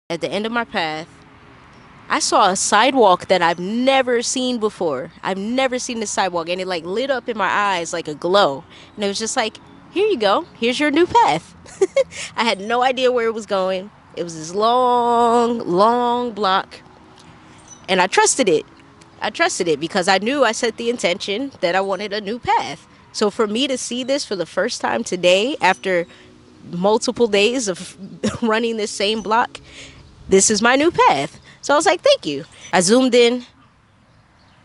At the end of my path, I saw a sidewalk that I've never seen before. I've never seen this sidewalk, and it like lit up in my eyes like a glow. And it was just like, here you go. Here's your new path. I had no idea where it was going. It was this long, long block, and I trusted it. I trusted it because I knew I set the intention that I wanted a new path. So for me to see this for the first time today, after multiple days of running this same block, this is my new path. So I was like, thank you. I zoomed in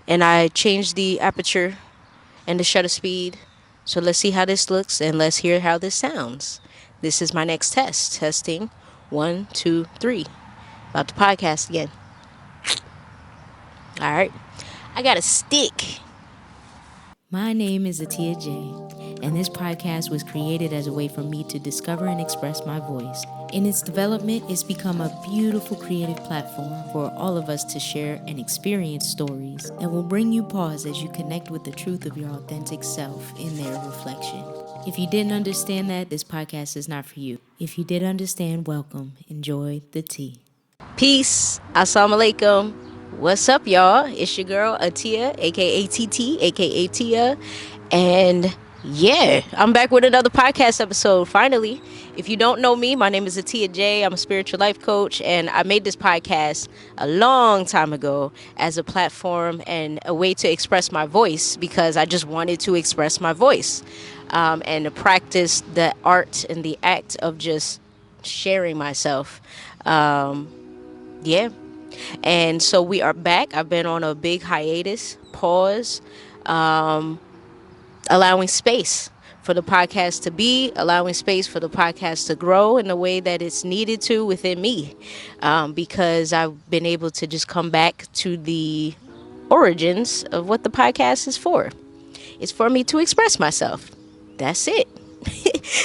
and I changed the aperture and the shutter speed. So let's see how this looks and let's hear how this sounds. This is my next test. Testing 1, 2, 3. About to podcast again. All right. I got a stick. My name is Atia J, and this podcast was created as a way for me to discover and express my voice. In its development, it's become a beautiful creative platform for all of us to share and experience stories that will bring you pause as you connect with the truth of your authentic self in their reflection. If you didn't understand that, this podcast is not for you. If you did understand, welcome. Enjoy the tea. Peace. Assalamu alaikum. What's up, y'all? It's your girl, Atia, aka TT, aka Tia. And yeah, I'm back with another podcast episode, finally. If you don't know me, my name is Atia J. I'm a spiritual life coach, and I made this podcast a long time ago as a platform and a way to express my voice because I just wanted to express my voice and to practice the art and the act of just sharing myself. Yeah. And so we are back. I've been on a big hiatus, pause, allowing space for the podcast to be, allowing space for the podcast to grow in the way that it's needed to within me. Because I've been able to just come back to the origins of what the podcast is for. It's for me to express myself. That's it.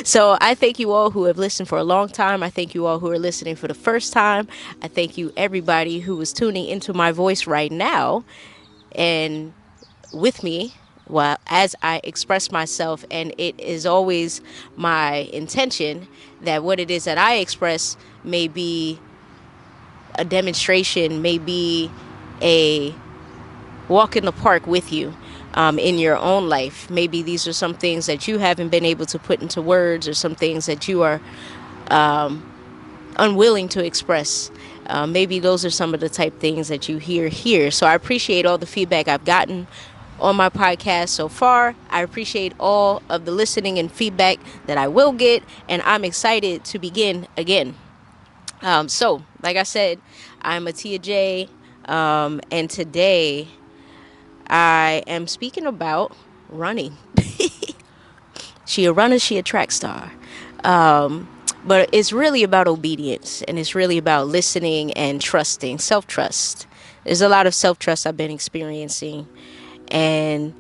So I thank you all who have listened for a long time. I thank you all who are listening for the first time. I thank you everybody who is tuning into my voice right now and with me while as I express myself. And it is always my intention that what it is that I express may be a demonstration, may be a walk in the park with you. In your own life. Maybe these are some things that you haven't been able to put into words or some things that you are unwilling to express. Maybe those are some of the type things that you hear here. So I appreciate all the feedback I've gotten on my podcast so far. I appreciate all of the listening and feedback that I will get, and I'm excited to begin again. So, like I said, I'm Atia J, and today I am speaking about running. She a runner, she a track star. But it's really about obedience, and it's really about listening and trusting, self-trust. There's a lot of self-trust I've been experiencing. And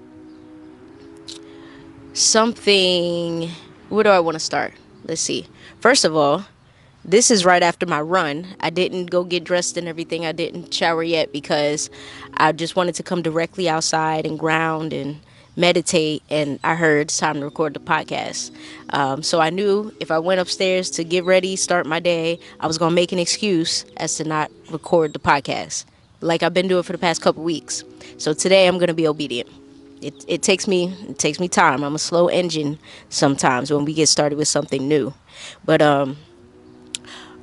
where do I want to start? Let's see. First of all, this is right after my run. I didn't go get dressed and everything. I didn't shower yet because I just wanted to come directly outside and ground and meditate. And I heard it's time to record the podcast. So I knew if I went upstairs to get ready, start my day, I was going to make an excuse as to not record the podcast like I've been doing for the past couple weeks. So today I'm going to be obedient. It takes me time. I'm a slow engine sometimes when we get started with something new. But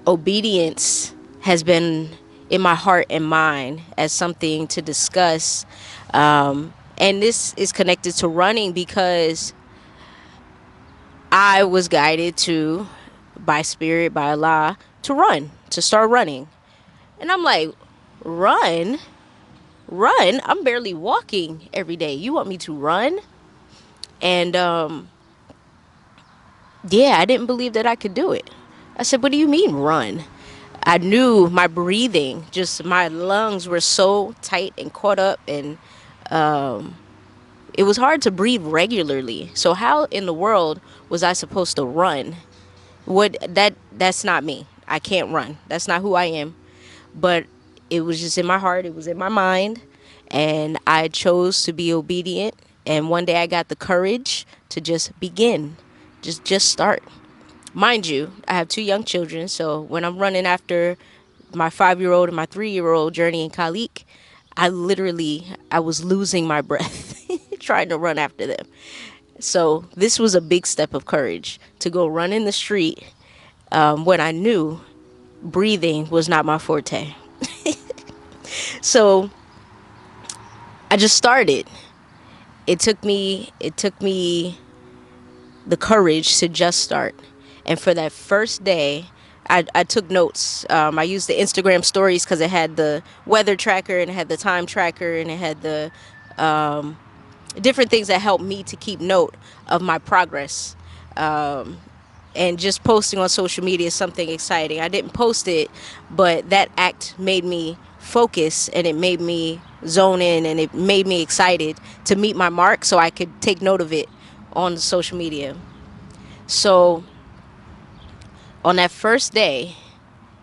obedience has been in my heart and mind as something to discuss. And this is connected to running because I was guided by spirit, by Allah, to start running. And I'm like, run? I'm barely walking every day. You want me to run? And yeah, I didn't believe that I could do it. I said, what do you mean run? I knew my breathing, just my lungs were so tight and caught up, and it was hard to breathe regularly. So how in the world was I supposed to run? That's not me. I can't run. That's not who I am. But it was just in my heart. It was in my mind. And I chose to be obedient. And one day I got the courage to just begin. Just start. Mind you, I have 2 young children, so when I'm running after my 5-year-old and my 3-year-old journey in Kalik, I was losing my breath trying to run after them. So this was a big step of courage to go run in the street when I knew breathing was not my forte. So I just started. It took me the courage to just start. And for that first day, I took notes. I used the Instagram stories because it had the weather tracker and it had the time tracker and it had the different things that helped me to keep note of my progress. And just posting on social media is something exciting. I didn't post it, but that act made me focus and it made me zone in and it made me excited to meet my mark so I could take note of it on social media. So on that first day,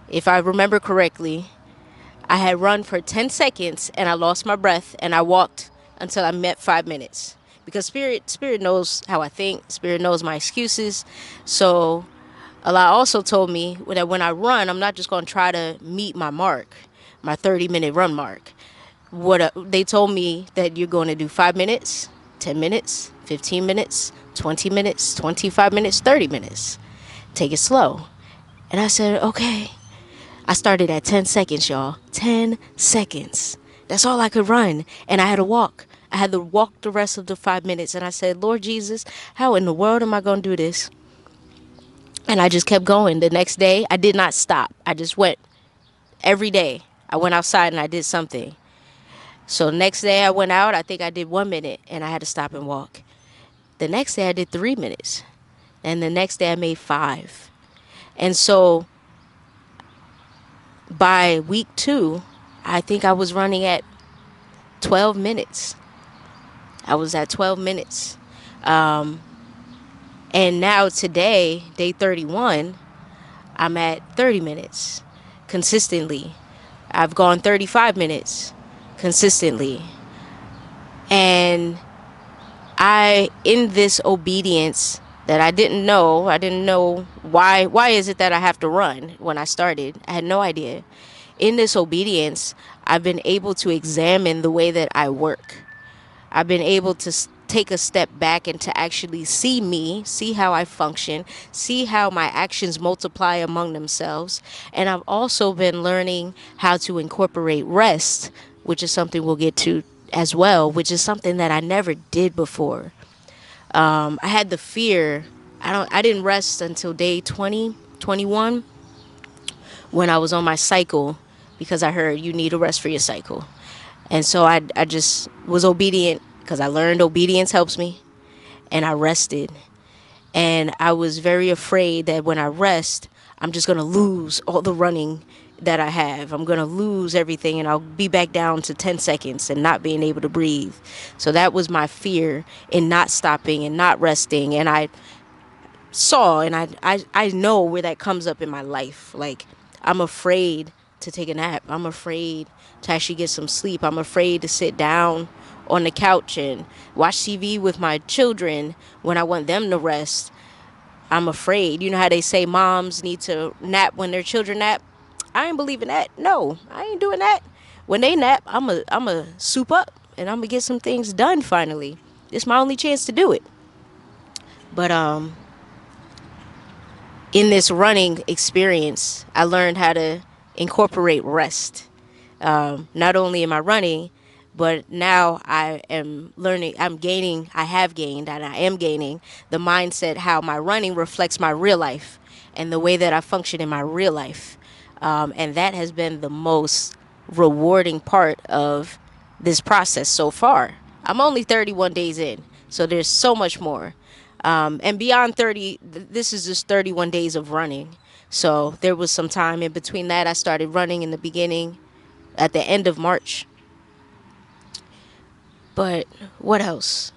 if I remember correctly, I had run for 10 seconds and I lost my breath and I walked until I met 5 minutes. Because spirit knows how I think, spirit knows my excuses. So Allah also told me that when I run, I'm not just going to try to meet my mark, my 30-minute run mark. They told me that you're going to do 5 minutes, 10 minutes, 15 minutes, 20 minutes, 25 minutes, 30 minutes. Take it slow. And I said, okay. I started at 10 seconds, y'all. 10 seconds. That's all I could run. And I had to walk. I had to walk the rest of the 5 minutes. And I said, Lord Jesus, how in the world am I going to do this? And I just kept going. The next day, I did not stop. I just went every day. I went outside and I did something. So next day I went out, I think I did 1 minute and I had to stop and walk. The next day I did 3 minutes. And the next day I made 5. And so by week 2, I think I was running at 12 minutes. I was at 12 minutes. And now today, day 31, I'm at 30 minutes consistently. I've gone 35 minutes consistently. And in this obedience that I didn't know why is it that I have to run when I started. I had no idea. In this obedience, I've been able to examine the way that I work. I've been able to take a step back and to actually see me, see how I function, see how my actions multiply among themselves. And I've also been learning how to incorporate rest, which is something we'll get to as well, which is something that I never did before. I had the fear. I didn't rest until day 20, 21 when I was on my cycle because I heard you need a rest for your cycle. And so I just was obedient because I learned obedience helps me. And I rested. And I was very afraid that when I rest, I'm just going to lose all the running that I have. I'm going to lose everything and I'll be back down to 10 seconds and not being able to breathe. So that was my fear in not stopping and not resting. And I saw and I know where that comes up in my life. Like, I'm afraid to take a nap. I'm afraid to actually get some sleep. I'm afraid to sit down on the couch and watch TV with my children when I want them to rest. I'm afraid. You know how they say moms need to nap when their children nap? I ain't believing that. No, I ain't doing that. When they nap, I'm a soup up and I'm gonna get some things done finally. It's my only chance to do it. But in this running experience, I learned how to incorporate rest. Not only am I running, but now I am learning, I have gained, and I am gaining the mindset how my running reflects my real life and the way that I function in my real life. And that has been the most rewarding part of this process so far. I'm only 31 days in, so there's so much more. And beyond 30, this is just 31 days of running. So there was some time in between that. I started running in the beginning, at the end of March. But what else?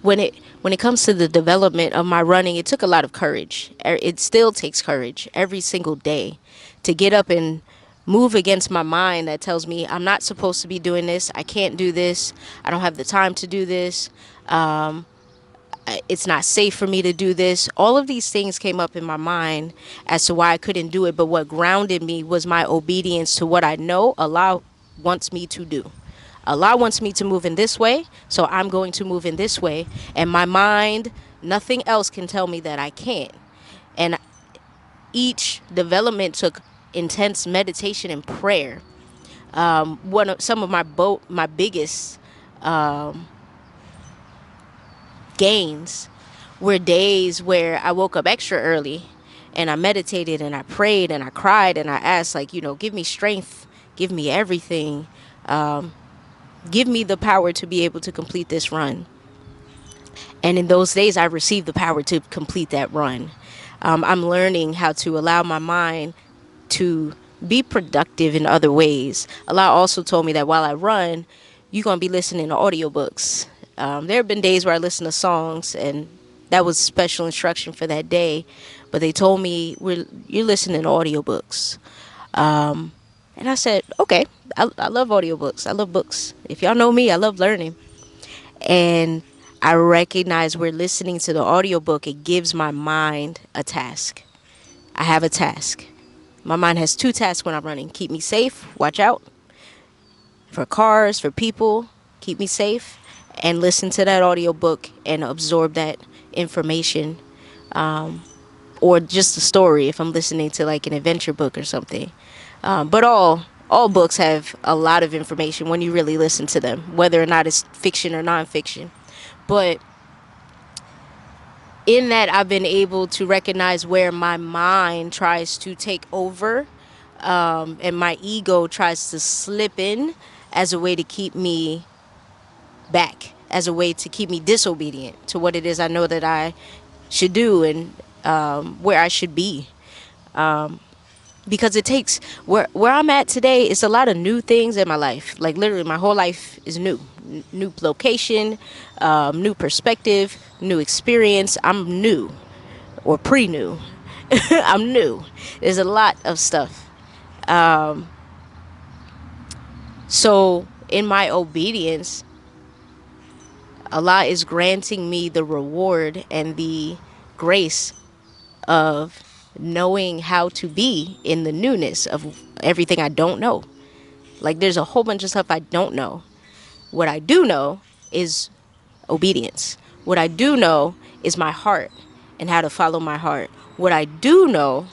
When it comes to the development of my running, it took a lot of courage. It still takes courage every single day to get up and move against my mind that tells me I'm not supposed to be doing this. I can't do this. I don't have the time to do this. it's not safe for me to do this. All of these things came up in my mind as to why I couldn't do it. But what grounded me was my obedience to what I know Allah wants me to do. Allah wants me to move in this way, so I'm going to move in this way. And my mind, nothing else can tell me that I can't. And each development took intense meditation and prayer. Some of my biggest gains were days where I woke up extra early and I meditated and I prayed and I cried and I asked, like, give me strength, give me everything, give me the power to be able to complete this run. And in those days, I received the power to complete that run. I'm learning how to allow my mind to be productive in other ways. Allah also told me that while I run, you're going to be listening to audiobooks. There have been days where I listen to songs, and that was special instruction for that day. But they told me, you're listening to audiobooks. And I said, okay, I love audiobooks. I love books. If y'all know me, I love learning. And I recognize we're listening to the audiobook. It gives my mind a task. I have a task. My mind has two tasks when I'm running. Keep me safe, watch out for cars, for people, keep me safe, and listen to that audiobook and absorb that information, or just a story if I'm listening to like an adventure book or something. But all books have a lot of information when you really listen to them, whether or not it's fiction or nonfiction. But in that, I've been able to recognize where my mind tries to take over, and my ego tries to slip in as a way to keep me back, as a way to keep me disobedient to what it is I know that I should do, and where I should be. Because it takes where I'm at today, it's a lot of new things in my life. Like literally my whole life is new. New location, new perspective, new experience. I'm new, or pre-new. I'm new. There's a lot of stuff. So in my obedience, Allah is granting me the reward and the grace of knowing how to be in the newness of everything I don't know. Like there's a whole bunch of stuff I don't know. What I do know is obedience. What I do know is my heart and how to follow my heart. What I do know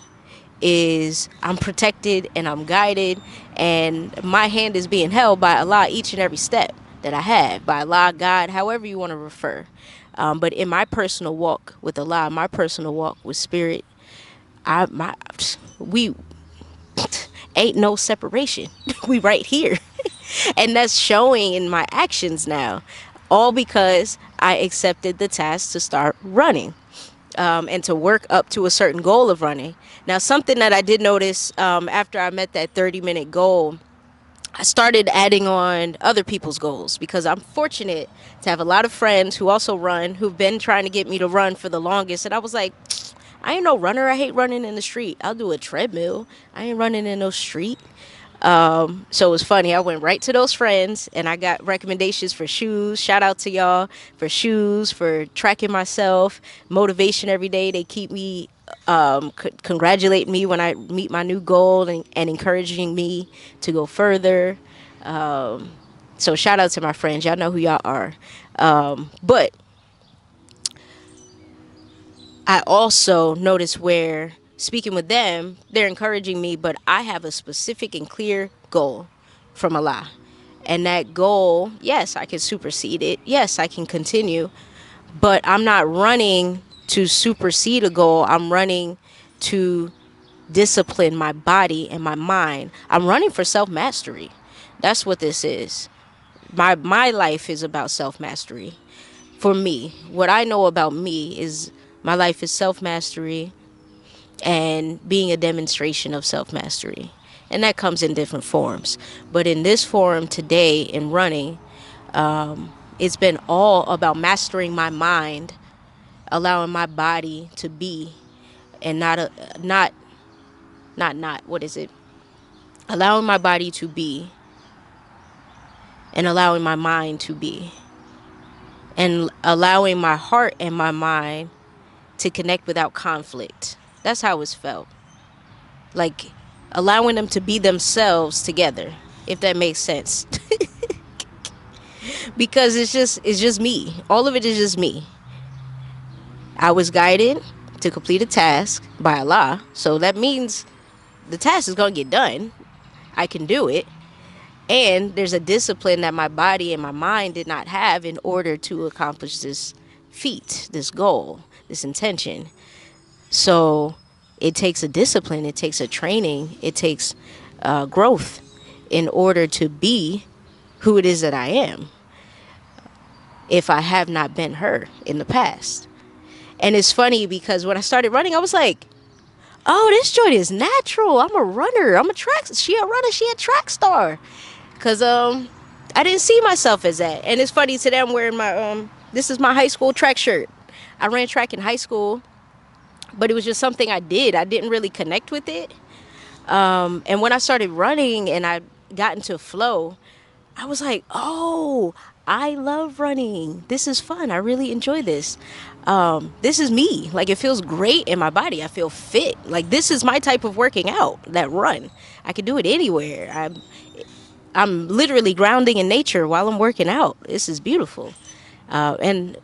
is I'm protected and I'm guided, and my hand is being held by Allah each and every step that I have, by Allah, God, however you want to refer. But in my personal walk with Allah, my personal walk with Spirit, we ain't no separation. We right here. And that's showing in my actions now, all because I accepted the task to start running, and to work up to a certain goal of running. Now, something that I did notice, after I met that 30-minute goal, I started adding on other people's goals, because I'm fortunate to have a lot of friends who also run, who've been trying to get me to run for the longest. And I was like, I ain't no runner. I hate running in the street. I'll do a treadmill. I ain't running in no street. So it was funny. I went right to those friends and I got recommendations for shoes. Shout out to y'all for shoes, for tracking myself, motivation every day. They keep me, congratulate me when I meet my new goal, and encouraging me to go further. So shout out to my friends. Y'all know who y'all are. But I also notice where, speaking with them, they're encouraging me, but I have a specific and clear goal from Allah. And that goal, yes, I can supersede it. Yes, I can continue. But I'm not running to supersede a goal. I'm running to discipline my body and my mind. I'm running for self-mastery. That's what this is. My life is about self-mastery. For me, what I know about me is my life is self-mastery and being a demonstration of self-mastery. And that comes in different forms. But in this forum today, in running, it's been all about mastering my mind, allowing my body to be, and what is it? Allowing my body to be and allowing my mind to be. and allowing my heart and my mind to connect without conflict. That's how it's felt. Like allowing them to be themselves together, if that makes sense. Because it's just me. All of it is just me. I was guided to complete a task by Allah. So that means the task is going to get done. I can do it. And there's a discipline that my body and my mind did not have in order to accomplish this feat, this goal, this intention. So it takes a discipline, it takes a training, it takes growth in order to be who it is that I am if I have not been her in the past. And it's funny because when I started running, I was like, oh, this joint is natural. I'm a runner. She a runner. She a track star. Cause I didn't see myself as that. And it's funny today I'm wearing my this is my high school track shirt. I ran track in high school, but it was just something I did. I didn't really connect with it. And when I started running and I got into flow, I was like, oh, I love running. This is fun. I really enjoy this. This is me. Like, it feels great in my body. I feel fit. Like, this is my type of working out, that run. I can do it anywhere. I'm literally grounding in nature while I'm working out. This is beautiful. And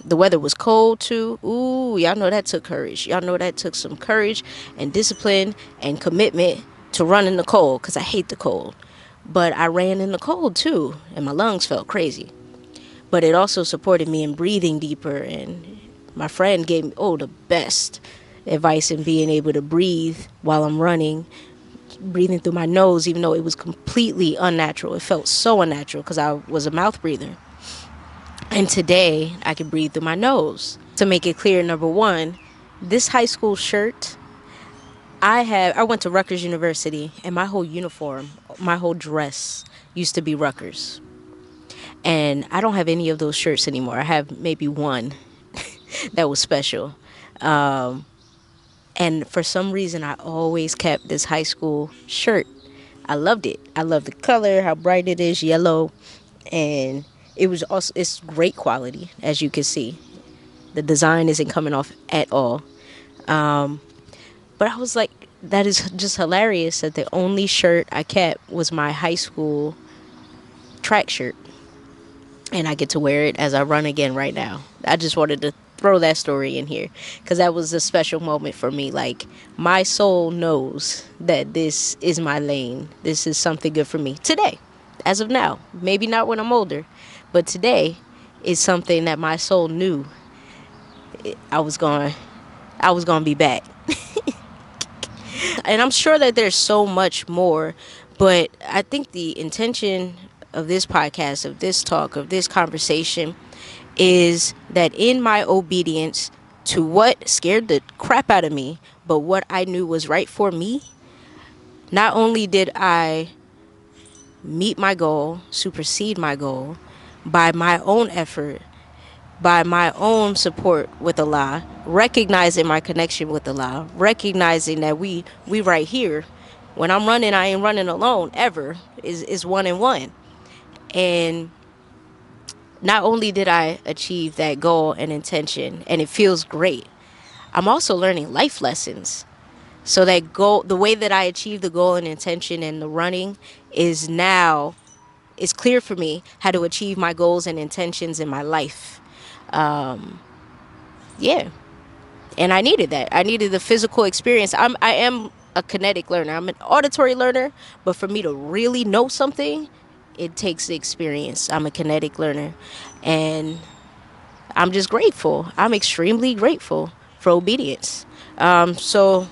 the weather was cold too. Ooh, y'all know that took courage. Y'all know that took some courage and discipline and commitment to run in the cold, because I hate the cold. But I ran in the cold too, and my lungs felt crazy. But it also supported me in breathing deeper. And my friend gave me, the best advice in being able to breathe while I'm running, breathing through my nose, even though it was completely unnatural. It felt so unnatural because I was a mouth breather. And today I can breathe through my nose. To make it clear, number one, this high school shirt, I went to Rutgers University, and my whole uniform, my whole dress used to be Rutgers. And I don't have any of those shirts anymore. I have maybe one that was special. And for some reason, I always kept this high school shirt. I loved it. I love the color, how bright it is, yellow. And it's great quality, as you can see. The design isn't coming off at all. But I was like, that is just hilarious that the only shirt I kept was my high school track shirt. And I get to wear it as I run again right now. I just wanted to throw that story in here because that was a special moment for me. Like, my soul knows that this is my lane. This is something good for me today, as of now. Maybe not when I'm older, but today is something that my soul knew I was going to be back. And I'm sure that there's so much more, but I think the intention of this podcast, of this talk, of this conversation is that in my obedience to what scared the crap out of me, but what I knew was right for me, not only did I meet my goal, supersede my goal by my own effort, by my own support with Allah, recognizing my connection with Allah, recognizing that we right here. When I'm running, I ain't running alone ever. Is one and one. And not only did I achieve that goal and intention, and it feels great, I'm also learning life lessons. So that goal, the way that I achieved the goal and intention and the running is now, it's clear for me how to achieve my goals and intentions in my life. Yeah. And I needed that. I needed the physical experience. I am a kinetic learner. I'm an auditory learner, but for me to really know something, it takes the experience. I'm a kinetic learner, and I'm just grateful. I'm extremely grateful for obedience. So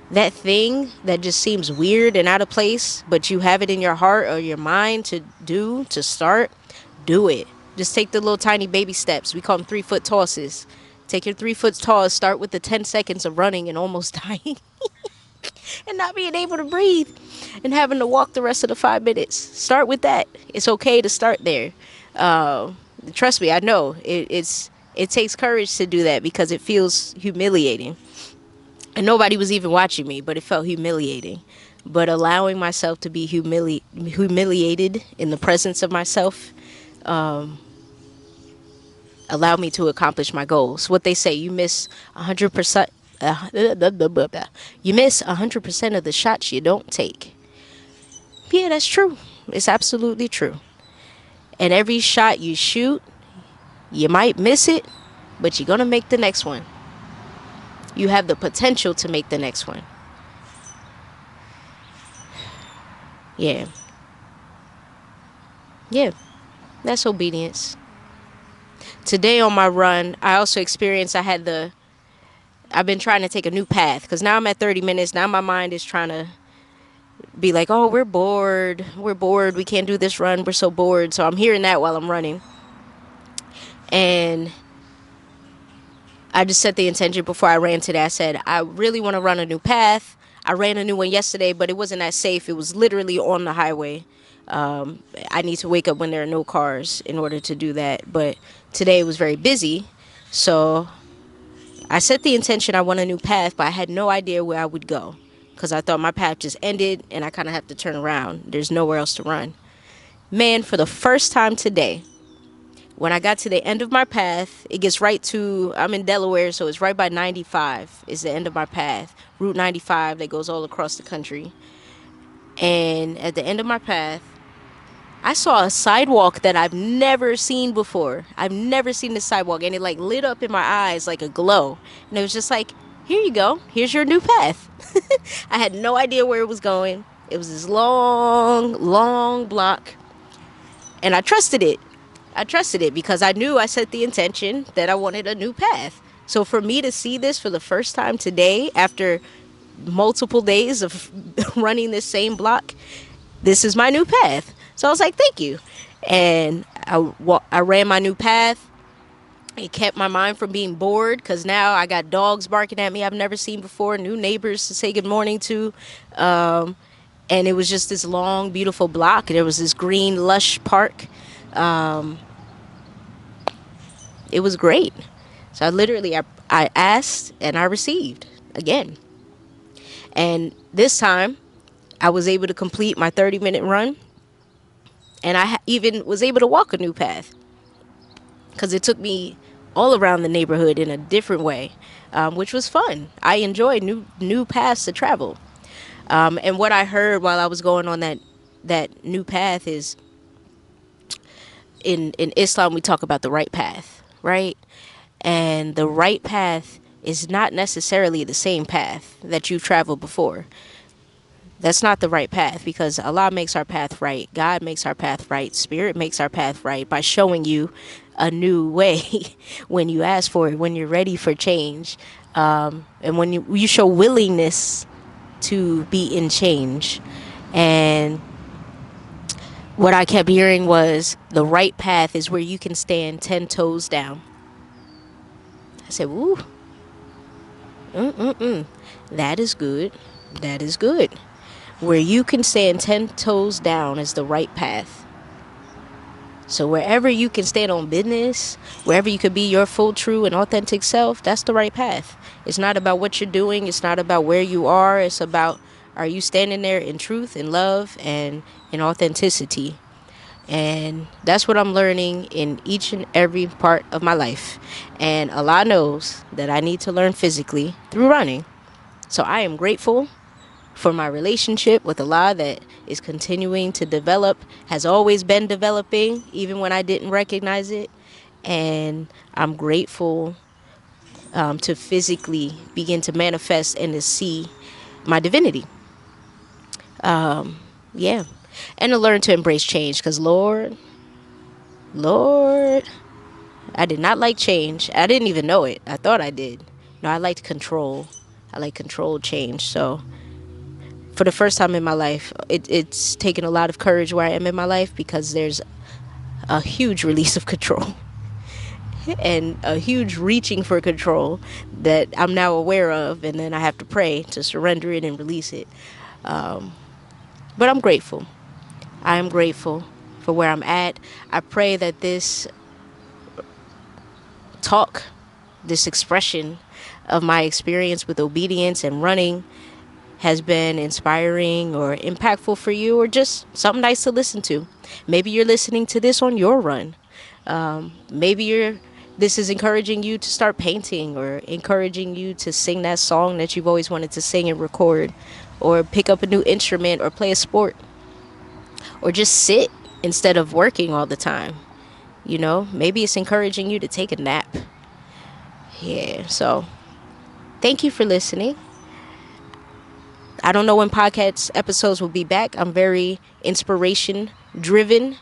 that thing that just seems weird and out of place, but you have it in your heart or your mind to start, do it. Just take the little tiny baby steps. We call them 3-foot tosses. Take your 3-foot toss, start with the 10 seconds of running and almost dying and not being able to breathe and having to walk the rest of the 5 minutes. Start with that. It's okay to start there. Trust me, I know it takes courage to do that because it feels humiliating. And nobody was even watching me, but it felt humiliating. But allowing myself to be humiliated in the presence of myself, allowed me to accomplish my goals. What they say, you miss 100%. You miss 100% of the shots you don't take. Yeah, that's true. It's absolutely true. And every shot you shoot, you might miss it, but you're gonna make the next one. You have the potential to make the next one. Yeah. Yeah. That's obedience. Today on my run, I also experienced I've been trying to take a new path because now I'm at 30 minutes. Now my mind is trying to be like, oh, we're bored. We're bored. We can't do this run. We're so bored. So I'm hearing that while I'm running. And I just set the intention before I ran today. I said, I really want to run a new path. I ran a new one yesterday, but it wasn't that safe. It was literally on the highway. I need to wake up when there are no cars in order to do that. But today it was very busy. So I set the intention I want a new path, but I had no idea where I would go because I thought my path just ended and I kind of have to turn around. There's nowhere else to run. Man, for the first time today, when I got to the end of my path, it gets right to, I'm in Delaware, so it's right by 95 is the end of my path. Route 95 that goes all across the country. And at the end of my path, I saw a sidewalk that I've never seen before. I've never seen this sidewalk, and it like lit up in my eyes like a glow. And it was just like, here you go. Here's your new path. I had no idea where it was going. It was this long, long block, and I trusted it. I trusted it because I knew I set the intention that I wanted a new path. So for me to see this for the first time today, after multiple days of running this same block, this is my new path. So I was like, thank you. And I ran my new path. It kept my mind from being bored because now I got dogs barking at me I've never seen before, new neighbors to say good morning to. And it was just this long, beautiful block. There was this green, lush park. It was great. So I asked and I received again. And this time I was able to complete my 30-minute run. And I even was able to walk a new path because it took me all around the neighborhood in a different way, which was fun. I enjoyed new paths to travel. And what I heard while I was going on that new path is in Islam, we talk about the right path, right? And the right path is not necessarily the same path that you've traveled before. That's not the right path because Allah makes our path right. God makes our path right. Spirit makes our path right by showing you a new way when you ask for it, when you're ready for change. And when you show willingness to be in change. And what I kept hearing was the right path is where you can stand 10 toes down. I said, "Woo, that is good. That is good." Where you can stand 10 toes down is the right path. So wherever you can stand on business, wherever you could be your full, true, and authentic self, that's the right path. It's not about what you're doing. It's not about where you are. It's about, are you standing there in truth, in love, and in authenticity? And that's what I'm learning in each and every part of my life. And Allah knows that I need to learn physically through running. So I am grateful for my relationship with Allah that is continuing to develop, has always been developing, even when I didn't recognize it. And I'm grateful to physically begin to manifest and to see my divinity. Yeah. And to learn to embrace change because Lord, I did not like change. I didn't even know it. I thought I did. No, I liked control. I like controlled change. So for the first time in my life, it's taken a lot of courage where I am in my life because there's a huge release of control and a huge reaching for control that I'm now aware of, and then I have to pray to surrender it and release it. But I'm grateful. I am grateful for where I'm at. I pray that this talk, this expression of my experience with obedience and running has been inspiring or impactful for you, or just something nice to listen to. Maybe you're listening to this on your run. Maybe you're this is encouraging you to start painting, or encouraging you to sing that song that you've always wanted to sing and record, or pick up a new instrument, or play a sport, or just sit instead of working all the time. Maybe it's encouraging you to take a nap. Yeah, so thank you for listening. I don't know when podcast episodes will be back. I'm very inspiration driven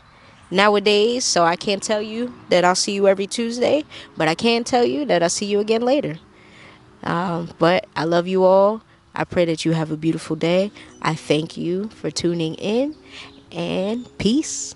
nowadays, so I can't tell you that I'll see you every Tuesday, but I can tell you that I'll see you again later. But I love you all. I pray that you have a beautiful day. I thank you for tuning in, and peace.